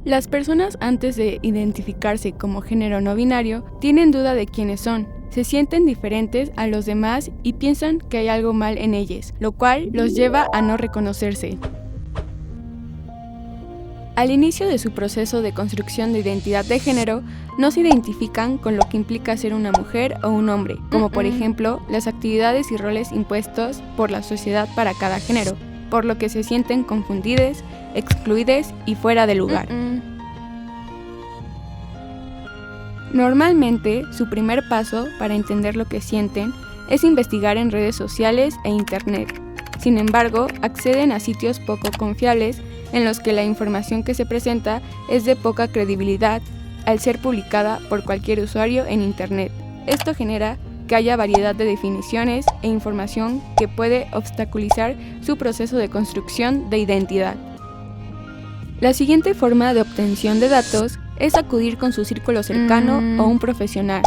Las personas antes de identificarse como género no binario tienen duda de quiénes son, se sienten diferentes a los demás y piensan que hay algo mal en ellos, lo cual los lleva a no reconocerse. Al inicio de su proceso de construcción de identidad de género, no se identifican con lo que implica ser una mujer o un hombre, como por ejemplo las actividades y roles impuestos por la sociedad para cada género, por lo que se sienten confundidas, excluidas y fuera de lugar. Normalmente, su primer paso para entender lo que sienten es investigar en redes sociales e internet. Sin embargo, acceden a sitios poco confiables en los que la información que se presenta es de poca credibilidad al ser publicada por cualquier usuario en internet. Esto genera que haya variedad de definiciones e información que puede obstaculizar su proceso de construcción de identidad. La siguiente forma de obtención de datos es acudir con su círculo cercano o un profesional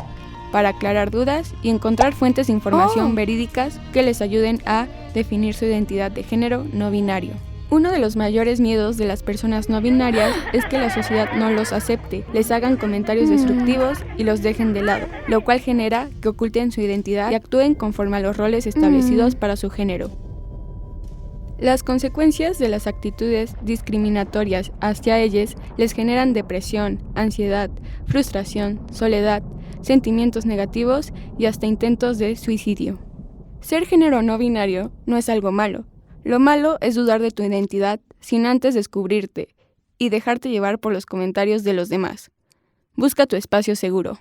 para aclarar dudas y encontrar fuentes de información verídicas que les ayuden a definir su identidad de género no binario. Uno de los mayores miedos de las personas no binarias es que la sociedad no los acepte, les hagan comentarios destructivos y los dejen de lado, lo cual genera que oculten su identidad y actúen conforme a los roles establecidos para su género. Las consecuencias de las actitudes discriminatorias hacia ellos les generan depresión, ansiedad, frustración, soledad, sentimientos negativos y hasta intentos de suicidio. Ser género no binario no es algo malo. Lo malo es dudar de tu identidad sin antes descubrirte y dejarte llevar por los comentarios de los demás. Busca tu espacio seguro.